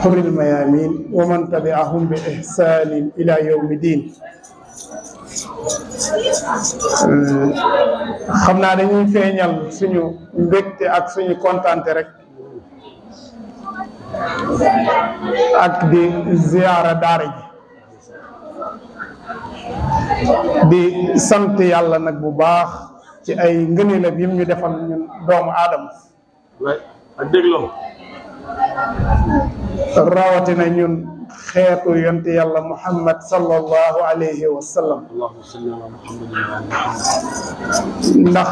الحر الميامين ومن تبعهم بإحسان إلى يوم الدين. xam naa dañuy feeñal suñu mbégte ak suñu kontaante rek ak di ziyaara daara ji di sant yàlla nag bu baax ci ay ngëneelam yim ñu defal ñun doomu aadama ak dégloo rawatina ñun xeetu yonte yàlla Muhammad sallallahu alayhi wa sallam ndax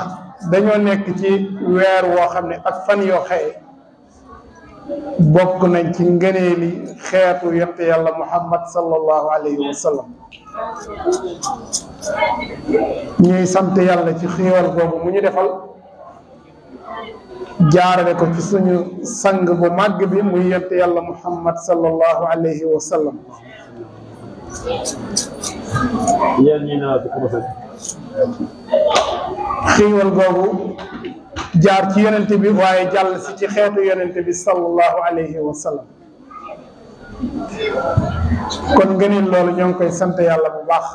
dañoo nekk ci weer woo xam ne ak fan yoo xëye bokk nañ ci ngëneeli xeetu yonte yàlla Muhammad sallallahu alayhi wa sallam ñuy sant yàlla ci xiiwal boobu mu ñu defal jaarale ko ci suñu sang bu màgg bi muy yonte yàlla Muhammad sallallahu alayhi wa sallam xiiwal boobu jaar ci yonente bi waaye jàll si ci xeetu yonente bi sallallahu alayhi wa sallam kon ngëneel loolu ñoo ngi koy sant yàlla bu baax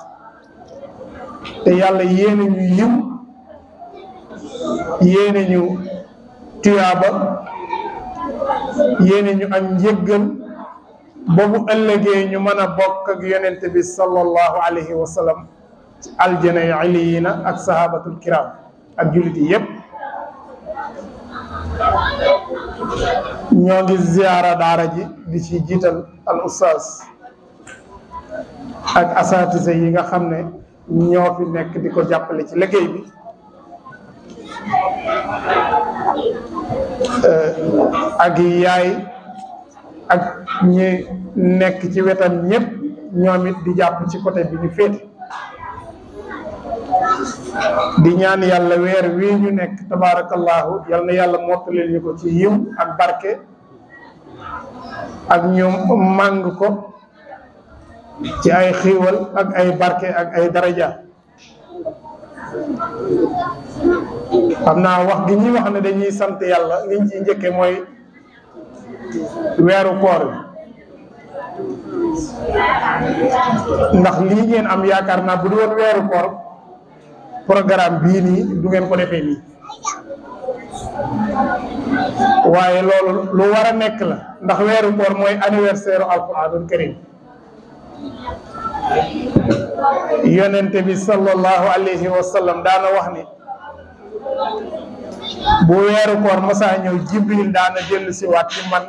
te yàlla yéene ñu yiw yéene ñu tuyaaba yéene ñu ak njéggal ba bu ëllëgee ñu mën a bokk ak yonente bi sallallahu alayhi wa sallam ci aljana yu aliyina ak sahabatul kiram ak jullit yi yépp ñoo ngi ziyaara daara ji di ci jiital al ustaas ak asatise yi nga xam ne ñoo fi nekk di ko jàppale ci liggéey bi ak yaay ak ñi nekk ci wetam ñëpp ñoom it di jàpp ci côté bi ñu féete di ñaan yàlla weer wii ñu nekk tabarakallahu yal na yàlla mottalil ñu ko ci yiw ak barke ak ñu màng ko ci ay xiiwal ak ay barke ak ay daraja xam naa wax gi ñuy wax ne dañuy sant yàlla liñ ciy njëkke mooy weeru koor bi ndax lii ngeen am yaakaar naa bu du woon weeru koor programme bii nii du ngeen ko defee nii waaye loolu lu war a nekk la ndax weeru koor mooy anniversaire alquranul karim yonente bi sallallahu alayhi wa sallam daana wax ni bu weeru koor masaa ñëw jibril daana dellu si waat ci man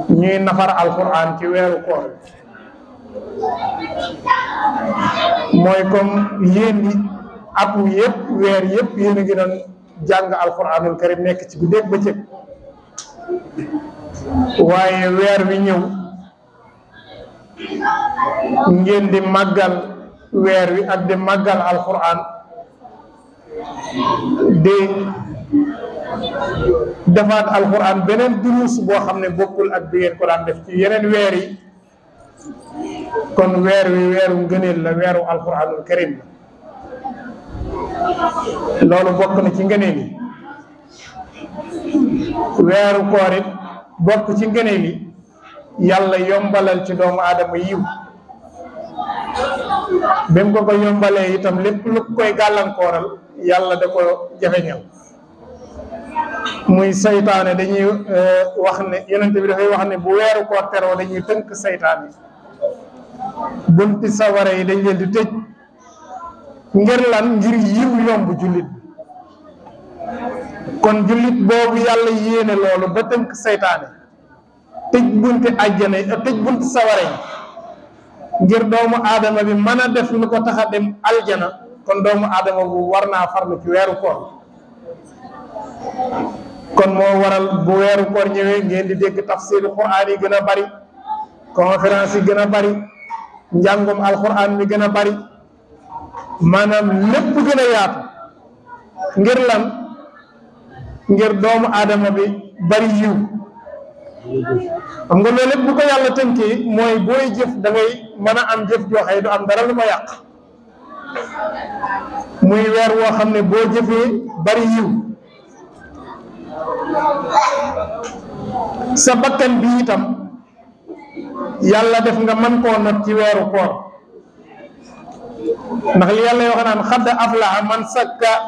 ñuy nafar alquran ci weeru koor mooy comme yéen yi at mi yëpp weer yëpp yéen a ngi doon jàng alquranul karim nekk ci guddeeg bëccëg waaye weer wi ñëw ngeen di màggal weer wi ak di màggal alquran di defaat alquran beneen duruus boo xam ne bokkul ak bi ngeen ko daan def ci yeneen weer yi kon weer wi weeru ngëneel la weeru alquranul karim la loolu bokk na ci ngëneel yi weeru koor it bokk ci ngëneel yi yàlla yombalal ci doomu aadama yiw ba mu ko yombalee itam lépp lu koy gàllankooral yàlla da ko jafeñal muy saytaane dañuy wax ne yonente bi dafay wax ne bu weeru koor teroo dañuy tënk saytaane bunti sawara yi dañ leen di tëj ngir lan ngir yiw yomb jullit kon jullit boobu yàlla yéene loolu ba tënk saytaane tëj bunti àjjana yi tëj bunti sawara yi ngir doomu aadama bi mën a def lu ko tax a dem aljana kon doomu aadama bu war naa farlu ci weeru koor kon moo waral bu weeru koor ñëwee ngeen di dégg tafsiru quraan yi gën a bari conférence yi gën a bari njàngum alquran mi gën a bari maanaam lépp gën a yaatu ngir lan ngir doomu aadama bi bari yiw xam nga loolu lépp bu ko yàlla tënkee mooy booy jëf da ngay mën a am jëf joxe du am dara lu ma yàq muy weer woo xam ne boo jëfee bari yiw sa bakkan bi itam yàlla def nga mën koo not ci weeru koor ndax li yàlla wax naan xadd aflaha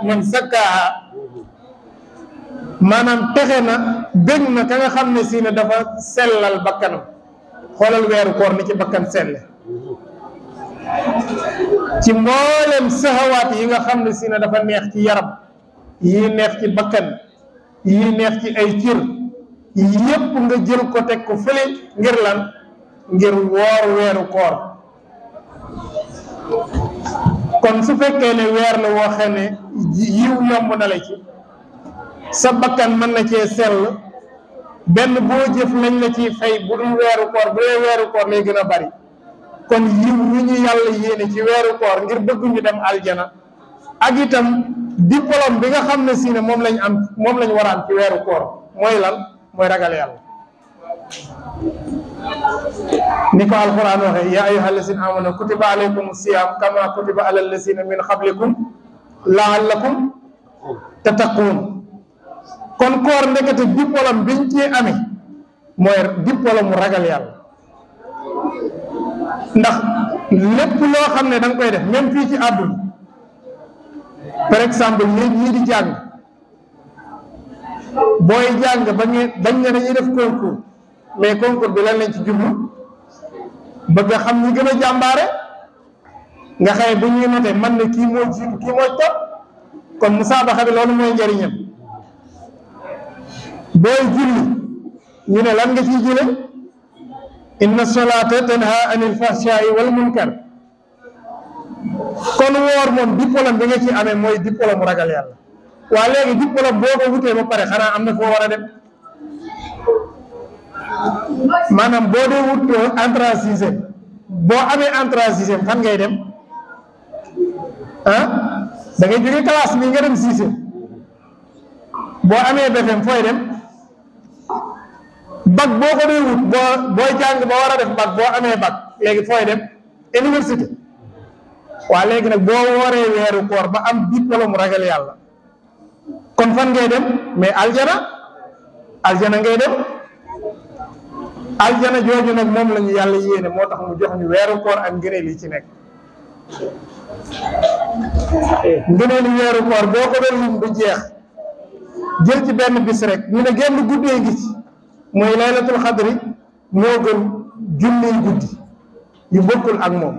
man sakkaaha maanaam texe na bég na ka nga xam ne si ne dafa sellal bakkanam xoolal weeru koor ni ci bakkan selle ci mboolem saxawaat yi nga xam ne si ne dafa neex ci yaram yi neex ci bakkan yi neex ci ay cër yépp nga jël ko teg ko fële ngir lan ngir woor weeru koor kon su fekkee ne weer la woo xam ne yiw yomb na la ci sa bakkan mën na cee sell benn boo jëf lañ la ciy fay bu dul weeru koor bu dee weeru koor lay gën a bari kon yiw wi ñu yàlla yéene ci weeru koor ngir bëgg ñu dem aljana ak itam diplôme bi nga xam ne si ne moom lañ war a am ci weeru koor mooy lan mooy ragal yàlla ni ko alquran waxee yaa ayyuha allazina amanu kutiba alaykum siyam kama kutiba ala allazina min qablikum laallakum tattaqun kon koor ndekete diplôme biñ ci amee mooy diplôme mu ragal yàlla ndax lépp loo xam ne da nga koy def même fii ci àdduna par exemple ñii di jàng booy jàng bañ ne dañuy def concours mais concours bi lan lañ ci jublu bëgg a xam ñi gën a jàmbaare nga xëy bu ñuy noté man ne kii moo jiitu kii moo topp kon musaabaxa bi loolu mooy njëriñam booy julli ñu ne lan nga ciy jële inna solata tanha anil fahshai wal munkar kon woor moom diplôme bi nga ci amee mooy diplôme mu ragal yàlla waa léegi diplôme boo ko wutee ba pare xanaa am na foo war a dem maanaam boo dee wutoo entrée en sixième boo amee entrée en sixième fan ngay dem ah da ngay jóge classe bi nga dem sixième boo amee BFEM fooy dem bac boo ko dee wut booy jàng ba war a def bac boo amee bac léegi fooy dem université waa léegi nag boo wooree weeru koor ba am diplôme ragal yàlla kon fan ngay dem mais aljana ngay dem aljana jooju nag moom la ñu yàlla yéene moo tax mu jox ñu weeru koor ak ngëneel yi ci nekk ngëneelu weeru koor boo ko doon lim bu jeex jël ci benn bis rek ñu ne genn guddee ngi ci mooy laylatul xadri moo gën junniy guddi yu bokkul ak moom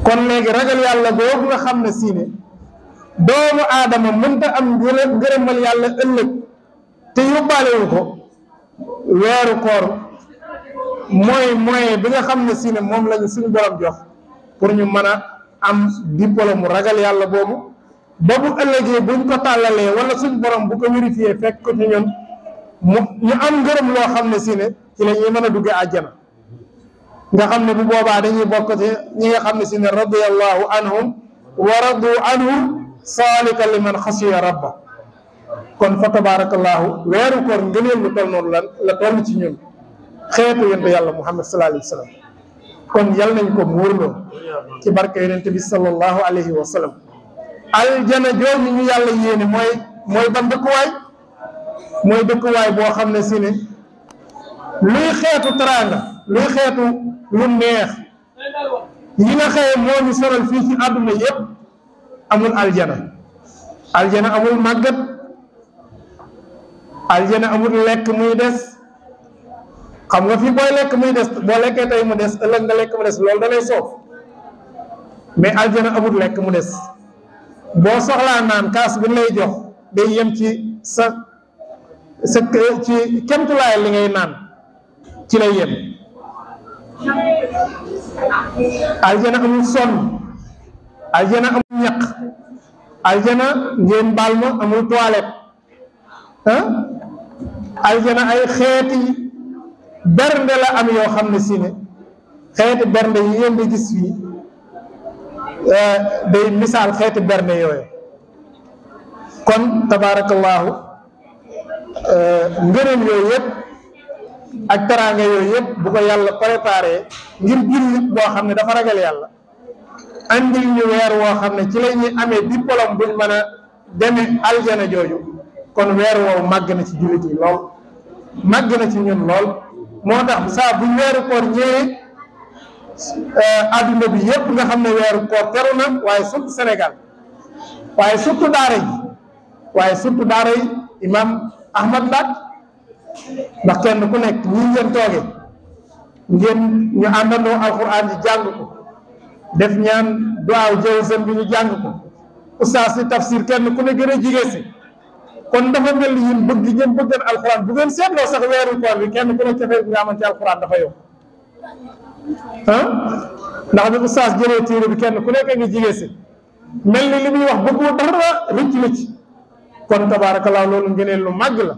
kon léegi ragal yàlla boobu nga xam ne si ne doomu aadama mënta am ngërëmal yàlla ëllëg te yóbbaalewu ko weeru koor mooy bi nga xam ne si ne moom lañu suñu borom jox pour ñu mën a am diplôme mu ragal yàlla boobu ba bu ëllëgee buñ ko tàllalee wala suñu borom bu ko vérifié fekk ko ci ñun ñu am ngërëm loo xam ne si ne ci la ñuy mën a duggee àjjana nga xam ne bu boobaa dañuy bokk ci ñi nga xam ne si ne radiyallahu anhum wa radu anhu saalika liman xasiya rabba kon fa tabarakallahu weeru koor ngëneel lu toll noonu la toll ci ñun xeetu yonent yàlla muhammad sallallahu alayhi wa sallam kon yal nañ ko muurloo ci barke yonent bi sallallahu alayhi wa sallam aljana jooju ñu yàlla yéene mooy ban dëkkuwaay mooy dëkkuwaay boo xam ne si ne luy xeetu teraanga luy xeetu lu neex yi nga xëye moo ñu sonal fii ci àdduna yépp amul aljana amul màggat aljana amul lekk muy des xam nga fi booy lekk muy des boo lekkee tey mu des ëllëg nga lekk mu des loolu da lay soof mais aljana amul lekk mu des boo soxlaa naan kaas bi lay jox day yem ci sa ci kemtulaay li ngay naan ci lay yem aljana amul sonn aljana amul ñaq aljana ngeen baal ma amul toilette aljana ay xeeti bernde la am yoo xam ne si ne xeeti bernde yi ngeen di gis fii day misaal xeeti bernde yooyu kon tabarakallahu ngërëm yooyu yëpp ak teraanga yooyu yëpp bu ko yàlla préparé ngir jullit boo xam ne dafa ragal yàlla andil ñu weer woo xam ne ci la ñuy amee diplôme buñ mën a demee aljana jooju kon weer woowu màgg na ci jullit yi lool màgg na ci ñun lool moo tax saa bu weeru koor ñëwee adduna bi yëpp nga xam ne weeru koor teru na waaye surtout Sénégal waaye surtout daara yi imam Ahmad Ndak ndax kenn ku nekk ñi ngeen tooge ngeen ñu àndandoo alquran ji jàng ko def ñaan duwaaw jawsam bi ñu jàng ko ustaas si tafsir kenn ku ne gën a jige si kon dafa mel ni yéen bëgg ngeen bëggan alquran bu ngeen seetloo sax weeru koor bi kenn ku ne cafee bi nga amoon ci alquran dafa yokk ndax bi ustaas jëlee téere bi kenn ku nekk ngi jige si mel ni li muy wax bëggu dara rëcc kon tabaarakallaa loolu ngëneel lu màgg la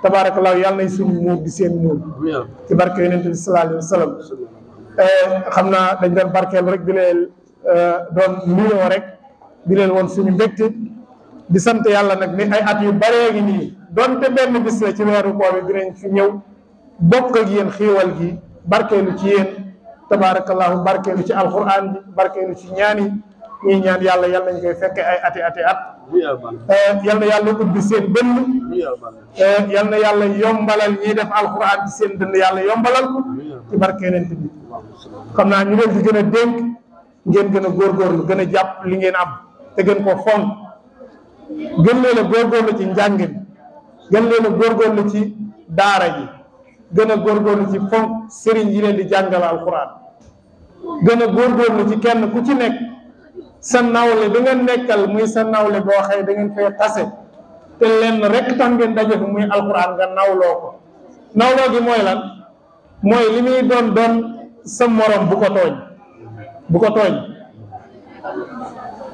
tabaarakallaa yàlla nay suñu muur di seen muur ci barke yonent bi sallallahu alayhi wa sallam xam naa dañ doon barkeelu rek di leen doon nuyoo rek di leen woon suñu mbégte di sant yàlla nag ni ay at yu baree ngi nii donte benn bis la ci weeru koor bi dinañ fi ñëw bokk ak yéen xiiwal gi barkeelu ci yéen tabaarakallaahu barkeelu ci alquran bi barkeelu ci ñaan yi ñuy ñaan yàlla yal nañ koy fekke ay ati at yal na yàlla ubbi seen dënn yal na yàlla yombalal ñiy def alquran ci seen dënn yàlla yombalal ko ci barke yonent bi xam naa ñu leen di gën a dénk ngeen gën a góorgóorlu gën a jàpp li ngeen am te gën ko fonk gën leen a góorgóorlu ci njàngin gën leen a góorgóorlu ci daara ji gën a góorgóorlu ci fonk sëriñ yi leen di jàngal alquran gën a góorgóorlu ci kenn ku ci nekk sa nawle bi nga nekkal muy sa nawle boo xëy da ngeen fay tase te lenn rek tax ngeen daje fi muy alquran nga nawloo ko nawloo gi mooy lan mooy li muy doon sa morom bu ko tooñ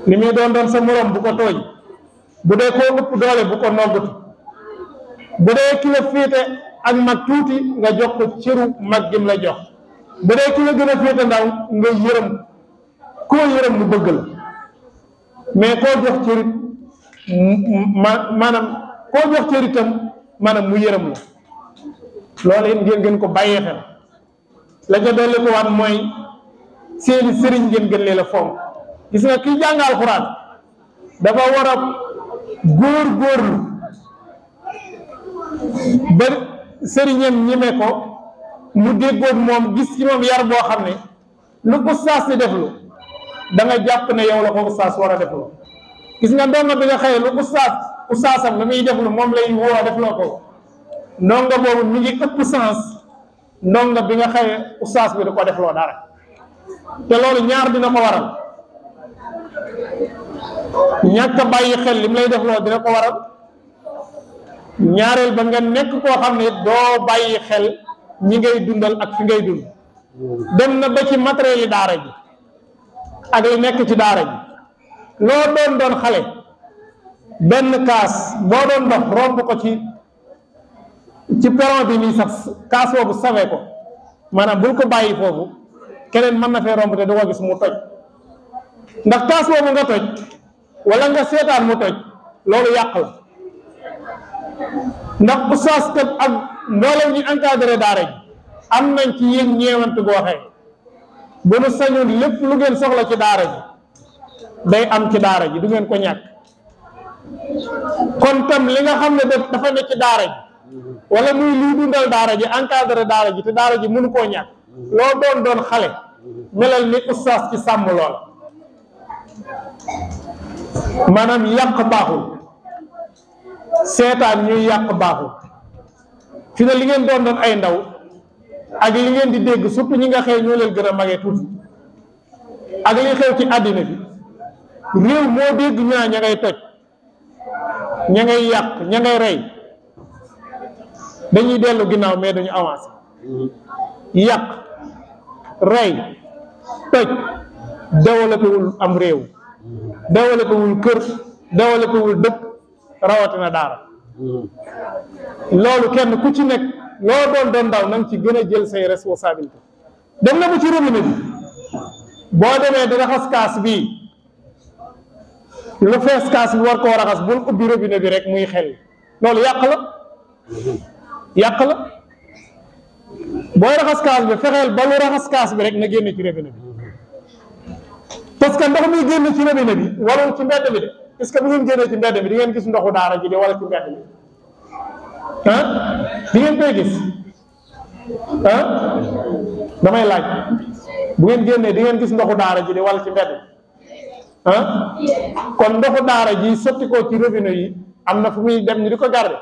li muy doon sa morom bu ko tooñ bu dee koo ëpp doole bu ko noggatu bu dee ki la féete ak mag tuuti nga jox ko cëru mag gim la jox bu dee ki la gën a féete ndaw nga yërëm koo yërëm mu bëgg la mais koo jox cërit maanaam koo jox cëritam maanaam mu yërëm la loolu it ngeen gën ko bàyyee xel la ca dolli ko waat mooy seeni sëriñ ngeen gën leen a fonk gis nga kii jàng alxuraan dafa war a góorgóorlu ba sëriñam ñeme ko mu déggoog moom gis ci moom yar boo xam ne lu ustaas di def lu da nga jàpp ne yow la ko ustaas war a def lu gis nga ndongo bi nga xëye lu ustaasam la muy def lu moom lay woo def loo ko ndongo boobu mi ngi ëpp sens ndongo bi nga xëye ustaas bi du ko def loo dara te loolu ñaar dina ko waral ñàkk a bàyyi xel li mu lay def loo dina ko waral ñaareel ba nga nekk koo xam ne doo bàyyi xel ñi ngay dundal ak fi ngay dund dem na ba ci matériel yi daara ji ak li nekk ci daara ji loo doon xale benn kaas boo doon dox romb ko ci peron bi nii sax kaas boobu sawee ko maanaam bul ko bàyyi foofu keneen mën na fee romb te du ko gis mu toj ndax kaas boobu nga toj wala nga seetaan mu toj loolu yàq la ndax ustaas kat ak mboolem ñi encadré daara ji am nañ ci yéen ñeewant goo xëy bu nu sañoon lépp lu ngeen soxla ci daara ji day am ci daara ji du ngeen ko ñàkk kon tam li nga xam ne dafa ne ci daara ji wala muy luy dundal daara ji encadré daara ji te daara ji mënu koo ñàkk loo doon xale melal ni ustaas ci sàmm loola maanaam yàq baaxul seetaan ñuy yàq baaxul fi ne li ngeen doon ay ndaw ak li ngeen di dégg surtout ñi nga xëy ñoo leen gën a magee tuuti ak li xew ci àddina bi réew moo dégg ñaa ña ngay toj ña ngay yàq ña ngay rey dañuy dellu ginnaaw mais dañu avancé yàq rey toj développé wul am réew développé wul kër développé wul dëkk rawatina daara loolu kenn ku ci nekk loo doon ndaw na nga ci gën a jël say responsabilité dem na ba ci robinet bi boo demee di raxas kaas bii lu fees kaas bi war koo raxas bul ubbi robinet bi rek muy xel loolu yàq la booy raxas kaas bi fexeel ba lu raxas kaas bi rek na génne ci robinet bi parce que ndox muy génn ci robinet bi warul ci mbedd bi de est-ce que bu ngeen génnee ci mbedd bi di ngeen gis ndoxu daara ji di wala ci mbedd bi di ngeen koy gis damay laaj bu ngeen génnee di ngeen gis ndoxu daara ji di wala ci mbedd kon ndoxu daara ji sotti ko ci robinet yi am na fu muy dem ñu di ko garder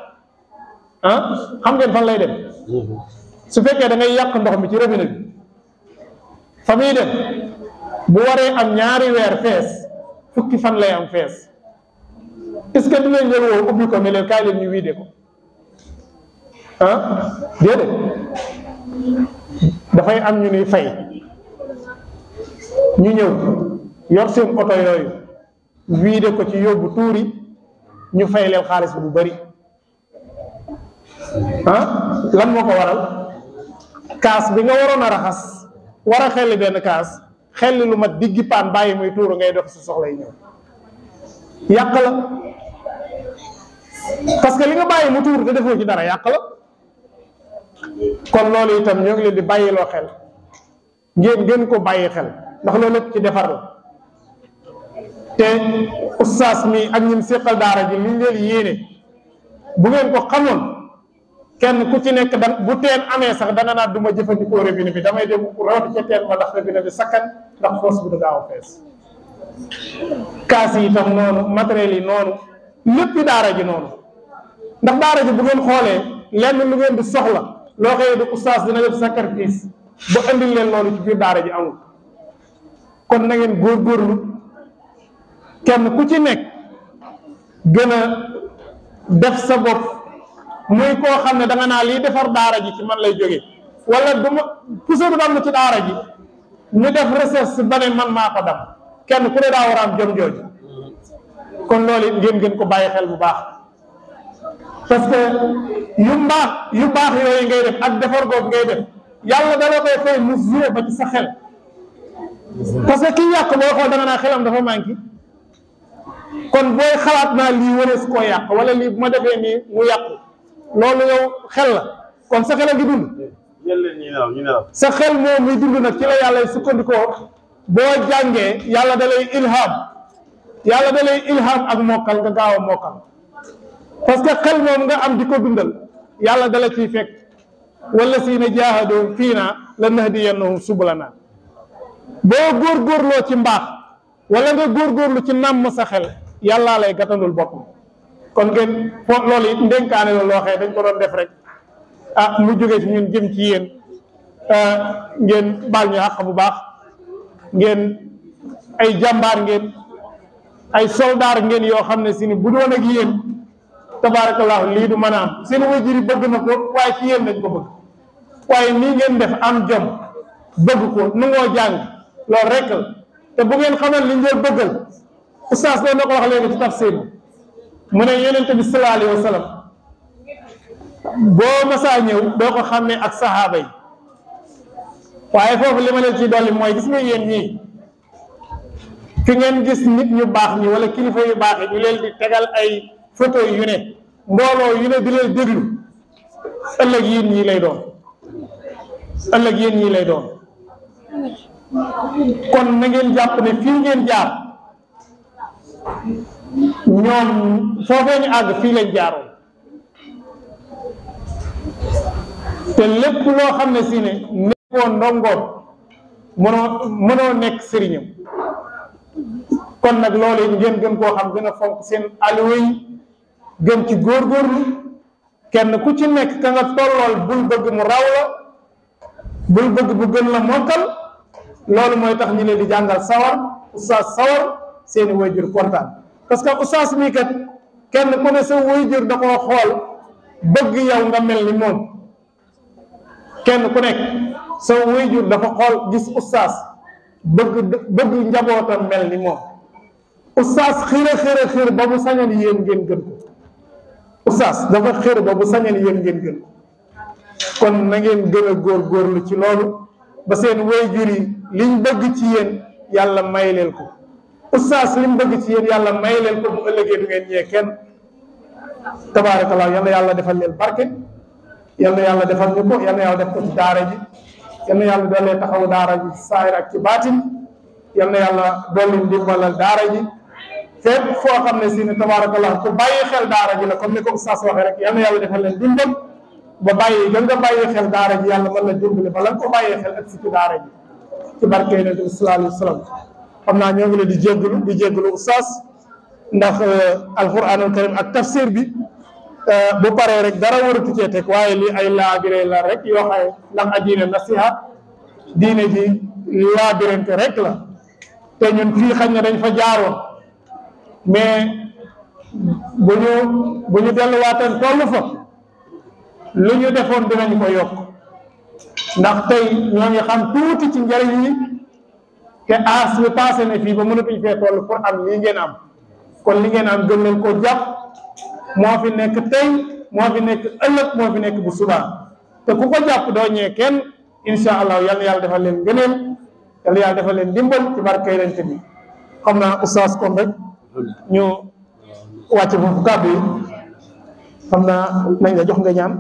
xam ngeen fan lay dem su fekkee da ngay yàq ndox mi ci robinet bi fa muy dem bu waree am ñaari weer fees fukki fan lay am fees est-ce que dinañ leen woo ubbi ko ne leen kaay leen ñu wiide ko déedéet dafay am ñu nuy fay ñu ñëw yor seen oto yooyu wiide ko ci yóbbu tuuri ñu fay leen xaalis bu bari lan moo ko waral kaas bi nga waroon a raxas war a xelli benn kaas xelli lu mat diggi paan bàyyi muy tuuru ngay dox sa soxla yi ñëw yàq la parce que li nga bàyyi mu tuuru te defoo ci dara yàq la kon loolu itam ñoo ngi leen di bàyyiloo xel ngeen gën ko bàyyi xel ndax loolu lépp ci defar la te ustaas mi ak ñim séqal daara ji liñ leen yéene bu ngeen ko xamoon kenn ku ci nekk bu teen amee sax danga naa du ma jëfandikoo robinet bi damay dem rooti ca teen ma ndax robinet bi sakkan ndax foos bu du gaaw a fees kaas yi itam noonu matériel yi noonu lépp daara ji noonu ndax daara ji bu ngeen xoolee lenn lu ngeen di soxla loo xëyee di ustaas dina def sacrifice ba andil leen loolu ci biir daara ji amul kon na ngeen góorgóorlu kenn ku ci nekk gën a def sa bopp muy koo xam ne danga naa lii defar daara ji ci man lay jóge wala du ma puso du dam ci daara ji ñu def recherche ba ne man maa ko dam kenn ku ne daa war a am jom jooju kon loolu ngeen gën ko bàyyi xel bu baax parce que yu baax yooyu ngay def ak defar googu ngay def yàlla dala koy fay mu joué ba ci sa xel parce que kii yàq boo xool danga naa xelam dafa manqué kon booy xalaat naa lii warees koo yàq wala lii bu ma defee nii mu yàqu loolu yow xel la kon sa xel a ngi dund sa xel moom muy dund nag ci la yàlla sukkandikoo boo jàngee yàlla da lay ilham ak mokkal nga gaaw a mokkal parce que xel moom nga am di ko dundal yàlla dala ciy fekk wala siina jaahadu fiina la nahdiyannahum subulana boo góorgóorloo ci mbaax wala nga góorgóorlu ci nàmm sa xel yàllaa lay gàttandul boppam kon ngeen foo loolu it ndénkaane la loo xëy dañ ko doon def rek mu jógee ci ñun jëm ci yéen ngeen baal ñu àq bu baax ngeen ay jàmbaar ngeen ay soldaar ngeen yoo xam ne si ni bu doon ak yéen tabaarakallaahu lii du mën a am seen wajur yi bëgg na ko waaye ci yéen lañ ko bëgg waaye nii ngeen def am jom bëgg ko nu ngoo jàng loolu rek la te bu ngeen xamal li ngeen bëggal ustaas doon na ko wax léegi ci tafsir mu ne yonent bi sallallahu alayhi wa sallam boo masaa ñëw doo ko xàmmee ak saxaaba yi waaye foofu li ma leen ci dolli mooy gis nga yéen ñii fi ngeen gis nit ñu baax ñi wala kilifa yu baax yi ñu leen di tegal ay photo yu ne mbooloo yu ne di leen déglu ëllëg yéen ñii lay doon ëllëg yéen ñii lay doon kon na ngeen jàpp ne fii ngeen jaar ñoom foofee ñu àgg fii lañ jaaroon te lépp loo xam ne si ne nekkoo ndongoom mënoo nekk sëriñam kon nag loolu ngeen gën koo xam gën a fonk seen alluwa yi gën ci góorgóorlu kenn ku ci nekk ka nga tollool bul bëgg mu raw la bul bëgg bu gën la mokkal loolu mooy tax ñu leen di jàngal sawar oustaz sawar seeni wayjur kontaan parce que oustaz mii kat kenn ku ne sa wayjur da koo xool bëgg yow nga mel ni moom kenn ku nekk sa wayjur dafa xool gis oustaz bëgg njabootam mel ni moom oustaz xir ba bu sañal yéen ngeen gën ko oustaz dafa xir ba bu sañal yéen ngeen gën ko kon na ngeen gën a góorgóorlu ci loolu ba seen wayjur yi liñ bëgg ci yéen yàlla may leen ko oustaz liñ bëgg ci yéen yàlla may leen ko bu ëllëgee du ngeen ñee kenn tabaarakallah yal na yàlla defal leen barke yal na yàlla defal ñu ko yal na yàlla def ko ci daara ji yal na yàlla doolee taxaw daara ji saayir ak ci baatin yal na yàlla dolli ndimbalal daara ji fépp foo xam ne si ne tabaarakallah ku bàyyi xel daara ji la comme ni ko oustaz waxee rek yal na yàlla defal leen dimbal ba bàyyi gën nga bàyyi xel daara ji yàlla mën la dimbali ba lan ko bàyyee xel ak si ci daara ji ci barke yonent bi sallallahu alayhi wa sallam xam naa ñoo ngi leen di jéggalu oustaz ndax alquranul karim ak tafsir bi bu paree rek dara waratu cee teg waaye lii ay laabire la rek yoo xaye ndax addina nasiha diine ji laabirante rek la te ñun fii xañ na dañ fa jaaroon mais bu ñu delluwaateen toll fa lu ñu defoon dinañ ko yokk ndax tey ñoo ngi xam tuuti ci njëriñ yi te aas bi passé na fii ba mënatuñ fee toll pour am lii ngeen am kon li ngeen am gën leen koo jàpp moo fi nekk tey moo fi nekk ëllëg moo fi nekk bu subaa te ku ko jàpp doo ñee kenn insha allah yal na yàlla defal leen ngëneel yal na yàlla defal leen dimbal ci barke Yonent bi xam naa oustaz kon rek ñu wàcc foofu kàddu yi xam naa nañ la jox nga ñaan